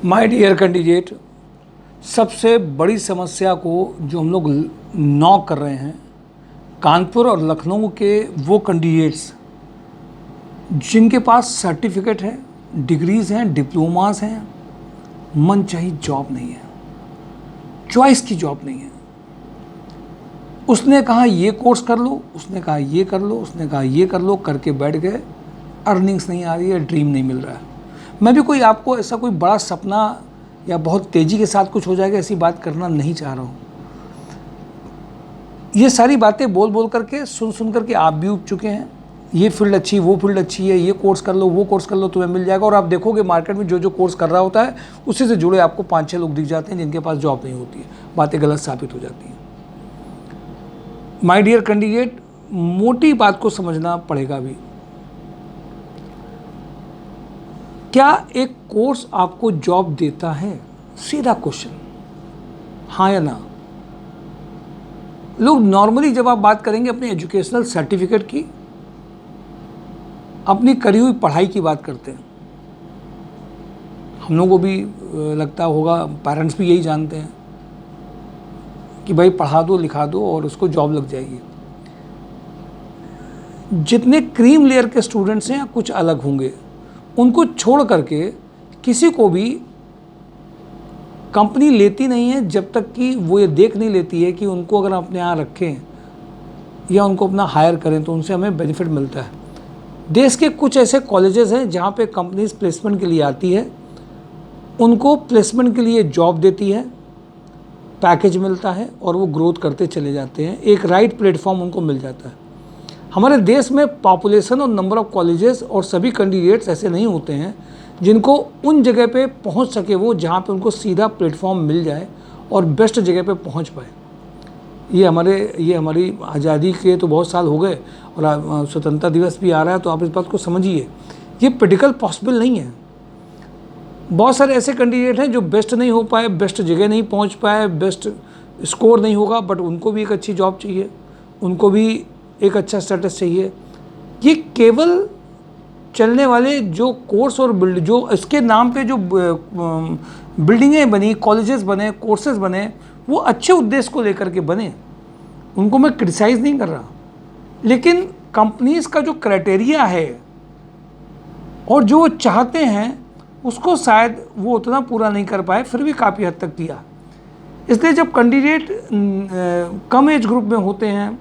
My dear candidate, सबसे बड़ी समस्या को जो हम लोग नॉक कर रहे हैं, कानपुर और लखनऊ के वो कैंडिडेट्स जिनके पास सर्टिफिकेट है, डिग्रीज़ हैं, डिप्लोमास हैं, मनचाही जॉब नहीं है, चॉइस की जॉब नहीं है। उसने कहा ये कोर्स कर लो, उसने कहा ये कर लो, उसने कहा ये कर लो, करके बैठ गए, अर्निंग्स नहीं आ रही है, ड्रीम नहीं मिल रहा है। मैं भी कोई आपको ऐसा कोई बड़ा सपना या बहुत तेज़ी के साथ कुछ हो जाएगा ऐसी बात करना नहीं चाह रहा हूँ। ये सारी बातें बोल बोल करके सुन करके आप भी उब चुके हैं। ये फील्ड अच्छी, वो फील्ड अच्छी है, ये कोर्स कर लो, वो कोर्स कर लो, तुम्हें मिल जाएगा। और आप देखोगे मार्केट में जो जो कोर्स कर रहा होता है उसी से जुड़े आपको 5-6 लोग दिख जाते हैं जिनके पास जॉब नहीं होती है। बातें गलत साबित हो जाती हैं। माय डियर कैंडिडेट, मोटी बात को समझना पड़ेगा भी। क्या एक कोर्स आपको जॉब देता है? सीधा क्वेश्चन, हाँ या ना। लोग नॉर्मली जब आप बात करेंगे अपने एजुकेशनल सर्टिफिकेट की, अपनी करी हुई पढ़ाई की बात करते हैं। हम लोगों को भी लगता होगा, पेरेंट्स भी यही जानते हैं कि भाई पढ़ा दो, लिखा दो और उसको जॉब लग जाएगी। जितने क्रीम लेयर के स्टूडेंट्स हैं कुछ अलग होंगे, उनको छोड़ करके किसी को भी कंपनी लेती नहीं है जब तक कि वो ये देख नहीं लेती है कि उनको अगर अपने यहाँ रखें या उनको अपना हायर करें तो उनसे हमें बेनिफिट मिलता है। देश के कुछ ऐसे कॉलेजेस हैं जहाँ पे कंपनीज प्लेसमेंट के लिए आती है, उनको प्लेसमेंट के लिए जॉब देती है, पैकेज मिलता है और वो ग्रोथ करते चले जाते हैं। एक राइट प्लेटफॉर्म उनको मिल जाता है। हमारे देश में पॉपुलेशन और नंबर ऑफ़ कॉलेजेस और सभी कैंडिडेट्स ऐसे नहीं होते हैं जिनको उन जगह पे पहुंच सके वो, जहां पे उनको सीधा प्लेटफॉर्म मिल जाए और बेस्ट जगह पे पहुंच पाए। ये हमारी आज़ादी के तो बहुत साल हो गए और स्वतंत्रता दिवस भी आ रहा है, तो आप इस बात को समझिए, ये प्रैक्टिकल पॉसिबल नहीं है। बहुत सारे ऐसे कैंडिडेट हैं जो बेस्ट नहीं हो पाए, बेस्ट जगह नहीं पहुँच पाए, बेस्ट स्कोर नहीं होगा, बट उनको भी एक अच्छी जॉब चाहिए, उनको भी एक अच्छा स्टेटस चाहिए। ये केवल चलने वाले जो कोर्स और जो इसके नाम पे जो बिल्डिंगें बनी, कॉलेजेस बने, कोर्सेज बने, वो अच्छे उद्देश्य को लेकर के बने, उनको मैं क्रिटिसाइज़ नहीं कर रहा। लेकिन कंपनीज का जो क्राइटेरिया है और जो वो चाहते हैं उसको शायद वो उतना पूरा नहीं कर पाए, फिर भी काफ़ी हद तक किया। इसलिए जब कैंडिडेट कम एज ग्रुप में होते हैं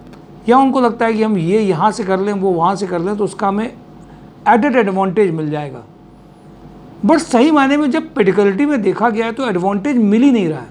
या उनको लगता है कि हम ये यहाँ से कर लें, वो वहाँ से कर लें, तो उसका हमें एडेड एडवांटेज मिल जाएगा। बट सही मायने में जब प्रैक्टिकलिटी में देखा गया है तो एडवांटेज मिल ही नहीं रहा है।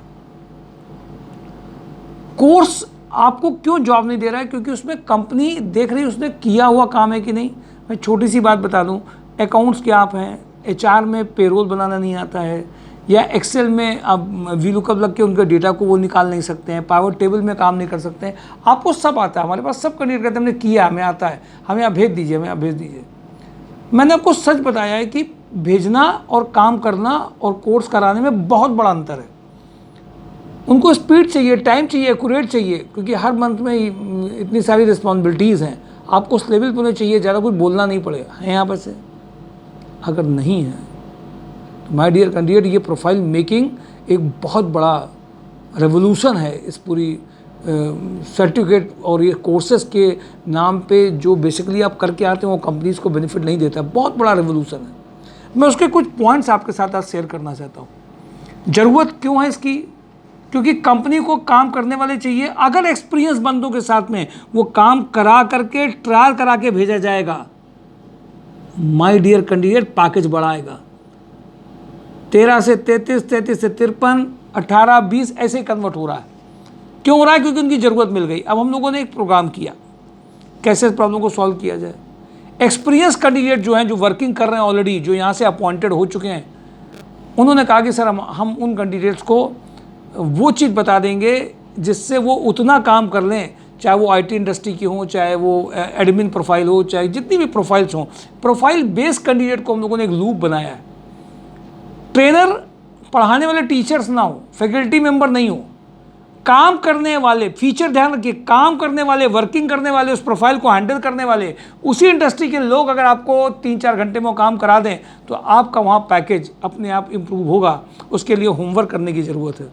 कोर्स आपको क्यों जॉब नहीं दे रहा है? क्योंकि उसमें कंपनी देख रही है उसने किया हुआ काम है कि नहीं। मैं छोटी सी बात बता दूं, अकाउंट्स के आप हैं, HR में पेरोल बनाना नहीं आता है, या एक्सेल में आप वीलुकअप लग के उनके डेटा को वो निकाल नहीं सकते हैं, पावर टेबल में काम नहीं कर सकते हैं, आपको सब आता है। हमारे पास सब कैंडिडेट कहते हैं हमने किया, हमें आता है, हमें आप भेज दीजिए, हमें आप भेज दीजिए। मैंने आपको सच बताया है कि भेजना और काम करना और कोर्स कराने में बहुत बड़ा अंतर है। उनको स्पीड चाहिए, टाइम चाहिए, एक्यूरेट चाहिए, क्योंकि हर मंथ में इतनी सारी रिस्पॉन्सिबिलिटीज़ हैं, आपको उस लेवल पर होने चाहिए, ज़्यादा कुछ बोलना नहीं पड़ेगा। है यहाँ पर से अगर नहीं है तो माय डियर कैंडिडेट, ये प्रोफाइल मेकिंग एक बहुत बड़ा रेवोल्यूशन है इस पूरी सर्टिफिकेट और ये कोर्सेज के नाम पे जो बेसिकली आप करके आते हैं वो कंपनीज को बेनिफिट नहीं देता। बहुत बड़ा रेवोल्यूशन है। मैं उसके कुछ पॉइंट्स आपके साथ आज शेयर करना चाहता हूँ। ज़रूरत क्यों है इसकी? क्योंकि कंपनी को काम करने वाले चाहिए। अगर एक्सपीरियंस बंदों के साथ में वो काम करा करके ट्रायल करा के भेजा जाएगा, माय डियर कैंडिडेट, पैकेज बढ़ाएगा। 13 से 33, 33 से 53, 18, 20 ऐसे ही कन्वर्ट हो रहा है। क्यों हो रहा है? क्योंकि उनकी ज़रूरत मिल गई। अब हम लोगों ने एक प्रोग्राम किया कैसे इस प्रॉब्लम को सॉल्व किया जाए। एक्सपीरियंस कैंडिडेट जो हैं, जो वर्किंग कर रहे हैं ऑलरेडी, जो यहाँ से अपॉइंटेड हो चुके हैं, उन्होंने कहा कि सर हम उन कैंडिडेट्स को वो चीज़ बता देंगे जिससे वो उतना काम कर लें, चाहे वो IT इंडस्ट्री की हो, चाहे वो एडमिन प्रोफाइल हो, चाहे जितनी भी प्रोफाइल्स हों। प्रोफाइल बेस्ड कैंडिडेट को हम लोगों ने एक लूप बनाया है। ट्रेनर पढ़ाने वाले टीचर्स ना हो, फैकल्टी मेंबर नहीं हो, काम करने वाले, फीचर ध्यान रखिए, काम करने वाले, वर्किंग करने वाले, उस प्रोफाइल को हैंडल करने वाले, उसी इंडस्ट्री के लोग अगर आपको 3-4 घंटे में काम करा दें तो आपका वहाँ पैकेज अपने आप इम्प्रूव होगा। उसके लिए होमवर्क करने की ज़रूरत है।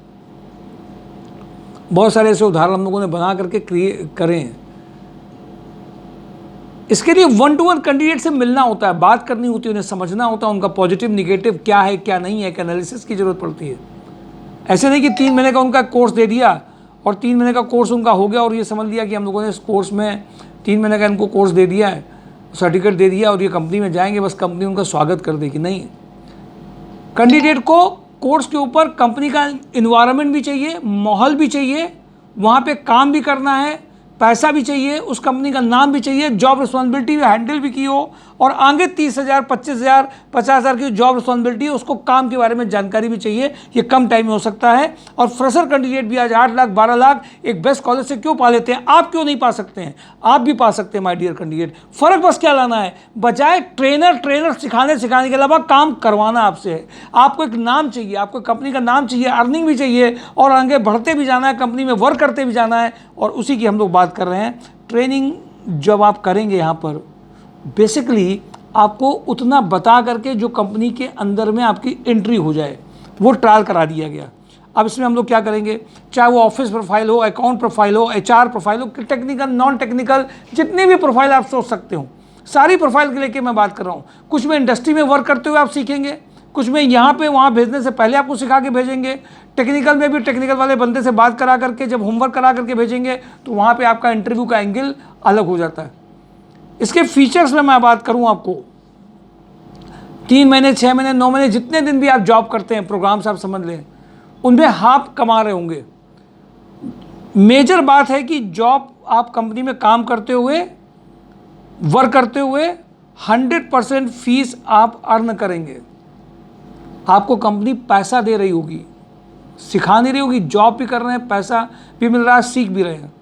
बहुत सारे ऐसे उदाहरण हम लोगों ने बना करके करे हैं। इसके लिए 1-to-1 कैंडिडेट से मिलना होता है, बात करनी होती है, उन्हें समझना होता है, उनका पॉजिटिव निगेटिव क्या है क्या नहीं है, एक एनालिसिस की ज़रूरत पड़ती है। ऐसे नहीं कि 3 महीने का उनका कोर्स दे दिया और 3 महीने का कोर्स उनका हो गया और ये समझ लिया कि हम लोगों ने इस कोर्स में 3 महीने का इनको कोर्स दे दिया है, सर्टिफिकेट दे दिया और ये कंपनी में जाएंगे, बस कंपनी उनका स्वागत कर देगी। नहीं, कैंडिडेट को कोर्स के ऊपर कंपनी का इन्वायरमेंट भी चाहिए, माहौल भी चाहिए, वहाँ पे काम भी करना है, पैसा भी चाहिए, उस कंपनी का नाम भी चाहिए, जॉब रिस्पॉन्सिबिलिटी भी हैंडल भी की हो और आगे 30,000, 25,000, 50,000 की जॉब रिस्पॉन्सिबिलिटी है, उसको काम के बारे में जानकारी भी चाहिए। ये कम टाइम में हो सकता है। और फ्रेशर कैंडिडेट भी आज 8 लाख 12 लाख एक बेस्ट कॉलेज से क्यों पा लेते हैं? आप क्यों नहीं पा सकते हैं? आप भी पा सकते हैं माय डियर कैंडिडेट। फ़र्क बस क्या लाना है, बजाय ट्रेनर सिखाने के अलावा काम करवाना आपसे है। आपको एक नाम चाहिए, आपको कंपनी का नाम चाहिए, अर्निंग भी चाहिए और आगे बढ़ते भी जाना है, कंपनी में वर्क करते भी जाना है। और उसी की हम लोग बात कर रहे हैं। ट्रेनिंग जब आप करेंगे यहाँ पर बेसिकली आपको उतना बता करके जो कंपनी के अंदर में आपकी एंट्री हो जाए वो ट्रायल करा दिया गया। अब इसमें हम लोग क्या करेंगे, चाहे वो ऑफिस प्रोफाइल हो, अकाउंट प्रोफाइल हो, HR प्रोफाइल हो, टेक्निकल नॉन टेक्निकल जितनी भी प्रोफाइल आप सोच सकते हो, सारी प्रोफाइल के लेके मैं बात कर रहा हूँ। कुछ में इंडस्ट्री में वर्क करते हुए आप सीखेंगे, कुछ में यहाँ पे वहाँ भेजने से पहले आपको सिखा के भेजेंगे, टेक्निकल में भी टेक्निकल वाले बंदे से बात करा करके जब होमवर्क करा करके भेजेंगे तो वहाँ पे आपका इंटरव्यू का एंगल अलग हो जाता है। इसके फीचर्स में मैं बात करूँ आपको, 3 महीने, 6 महीने, 9 महीने, जितने दिन भी आप जॉब करते हैं, प्रोग्राम्स आप समझ लें, उनमें हाफ कमा रहे होंगे। मेजर बात है कि जॉब आप कंपनी में काम करते हुए, वर्क करते हुए 100% फीस आप अर्न करेंगे। आपको कंपनी पैसा दे रही होगी, सिखा नहीं रही होगी, जॉब भी कर रहे हैं, पैसा भी मिल रहा है, सीख भी रहे हैं।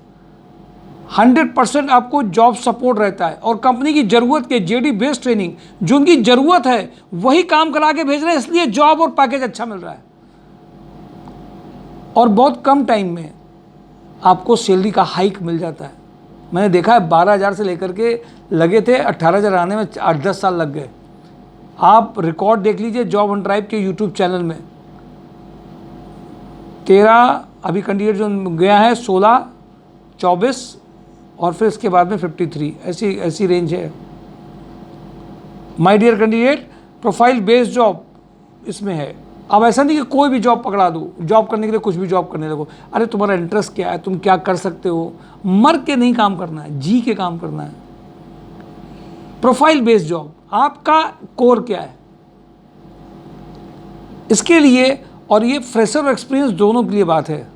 100% आपको जॉब सपोर्ट रहता है और कंपनी की ज़रूरत के JD बेस्ड ट्रेनिंग जो उनकी ज़रूरत है वही काम करा के भेज रहे हैं, इसलिए जॉब और पैकेज अच्छा मिल रहा है। और बहुत कम टाइम में आपको सैलरी का हाइक मिल जाता है। मैंने देखा है 12,000 से लेकर के लगे थे 18,000 आने में 8-10 साल लग गए। आप रिकॉर्ड देख लीजिए जॉब ऑन ड्राइव के यूट्यूब चैनल में, 13 अभी कैंडिडेट जो गया है, 16, 24 और फिर इसके बाद में 53, ऐसी रेंज है। My dear candidate, profile based job इसमें है। अब ऐसा नहीं कि कोई भी जॉब पकड़ा दो, जॉब करने के लिए कुछ भी जॉब करने लगो। अरे तुम्हारा इंटरेस्ट क्या है, तुम क्या कर सकते हो, मर के नहीं काम करना है, जी के काम करना है। प्रोफाइल बेस्ड जॉब, आपका कोर क्या है इसके लिए, और ये फ्रेशर और एक्सपीरियंस दोनों के लिए बात है।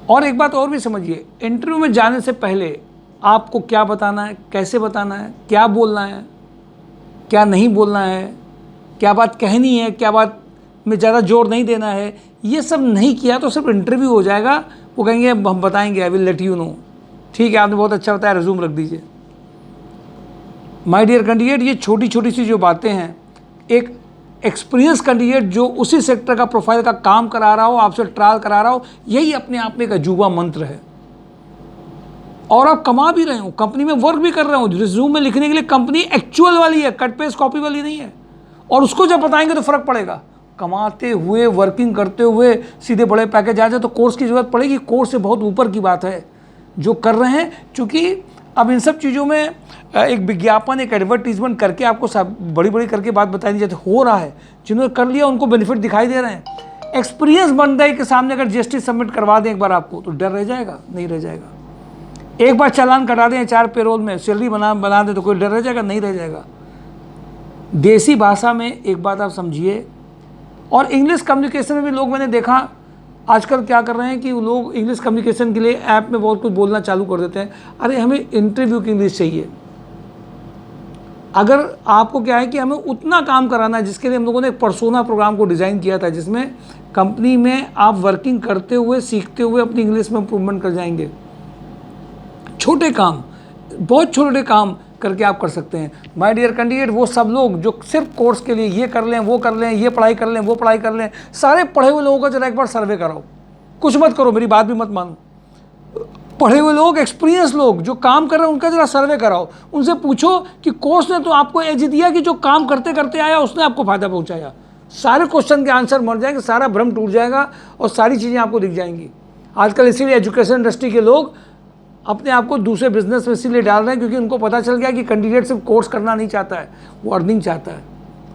और एक बात और भी समझिए, इंटरव्यू में जाने से पहले आपको क्या बताना है, कैसे बताना है, क्या बोलना है, क्या नहीं बोलना है, क्या बात कहनी है, क्या बात में ज़्यादा जोर नहीं देना है, ये सब नहीं किया तो सिर्फ इंटरव्यू हो जाएगा। वो कहेंगे हम बताएंगे, I will let you know. ठीक है, आपने बहुत अच्छा बताया, रिज्यूम रख दीजिए। माय डियर कैंडिडेट, ये छोटी छोटी सी जो बातें हैं, एक एक्सपीरियंस कैंडिडेट जो उसी सेक्टर का प्रोफाइल का काम करा रहा हो, आपसे ट्रायल करा रहा हो, यही अपने आप में एक अजूबा मंत्र है। और आप कमा भी रहे हो, कंपनी में वर्क भी कर रहे हो, रिज्यूम में लिखने के लिए कंपनी एक्चुअल वाली है, कट पेस्ट कॉपी वाली नहीं है। और उसको जब बताएंगे तो फ़र्क पड़ेगा। कमाते हुए, वर्किंग करते हुए सीधे बड़े पैकेज आ जाए तो कोर्स की ज़रूरत पड़ेगी। कोर्स से बहुत ऊपर की बात है जो कर रहे हैं, क्योंकि अब इन सब चीज़ों में एक विज्ञापन, एक एडवर्टीजमेंट करके आपको सब बड़ी बड़ी करके बात बताई नहीं जाती। हो रहा है, जिन्होंने कर लिया उनको बेनिफिट दिखाई दे रहे हैं। एक्सपीरियंस बंदे के सामने अगर GST सबमिट करवा दें एक बार आपको, तो डर रह जाएगा? नहीं रह जाएगा। एक बार चालान कटा दें HR पेरोल में, सैलरी बना दें, तो कोई डर रह जाएगा? नहीं रह जाएगा। देसी भाषा में एक बात आप समझिए। और इंग्लिश कम्युनिकेशन में भी लोग, मैंने देखा आजकल क्या कर रहे हैं कि लोग इंग्लिश कम्युनिकेशन के लिए ऐप में बहुत कुछ बोलना चालू कर देते हैं। अरे हमें इंटरव्यू की इंग्लिश चाहिए। अगर आपको क्या है कि हमें उतना काम कराना है जिसके लिए हम लोगों ने एक पर्सोना प्रोग्राम को डिज़ाइन किया था, जिसमें कंपनी में आप वर्किंग करते हुए, सीखते हुए अपनी इंग्लिश में इम्प्रूवमेंट कर जाएंगे। छोटे काम, बहुत छोटे काम करके आप कर सकते हैं। माय डियर कैंडिडेट, वो सब लोग जो सिर्फ कोर्स के लिए ये कर लें, वो कर लें, ये पढ़ाई कर लें, वो पढ़ाई कर लें, सारे पढ़े हुए लोगों का जरा एक बार सर्वे कराओ। कुछ मत करो, मेरी बात भी मत मानो। पढ़े हुए लोग, एक्सपीरियंस लोग जो काम कर रहे हैं उनका जरा सर्वे कराओ, उनसे पूछो कि कोर्स ने तो आपको एज दिया कि जो काम करते करते आया उसने आपको फायदा पहुंचाया। सारे क्वेश्चन के आंसर मर जाएंगे, सारा भ्रम टूट जाएगा और सारी चीज़ें आपको दिख जाएंगी। आजकल इसीलिए एजुकेशन इंडस्ट्री के लोग अपने आप को दूसरे बिजनेस में इसीलिए डाल रहे हैं क्योंकि उनको पता चल गया कि कैंडिडेट सिर्फ कोर्स करना नहीं चाहता है, वो अर्निंग चाहता है।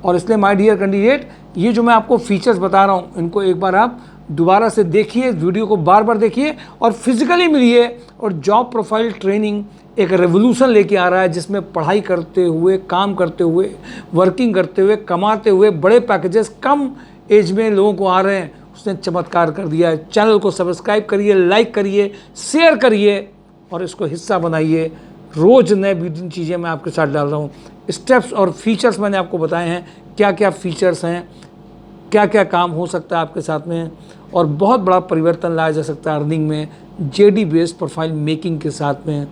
और इसलिए माय डियर कैंडिडेट, ये जो मैं आपको फीचर्स बता रहा हूँ इनको एक बार आप दोबारा से देखिए, वीडियो को बार बार देखिए और फिजिकली मिलिए। और जॉब प्रोफाइल ट्रेनिंग एक रेवोल्यूशन लेके आ रहा है जिसमें पढ़ाई करते हुए, काम करते हुए, वर्किंग करते हुए, कमाते हुए बड़े पैकेजेस कम एज में लोगों को आ रहे हैं। उसने चमत्कार कर दिया है। चैनल को सब्सक्राइब करिए, लाइक करिए, शेयर करिए और इसको हिस्सा बनाइए। रोज़ नए बिल्डिंग चीज़ें मैं आपके साथ डाल रहा हूँ। स्टेप्स और फीचर्स मैंने आपको बताए हैं, क्या क्या फीचर्स हैं, क्या क्या काम हो सकता है आपके साथ में और बहुत बड़ा परिवर्तन लाया जा सकता है अर्निंग में जेडी बेस्ड प्रोफाइल मेकिंग के साथ में।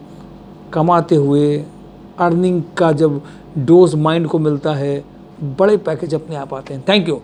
कमाते हुए अर्निंग का जब डोज माइंड को मिलता है, बड़े पैकेज अपने आप आते हैं। Thank you.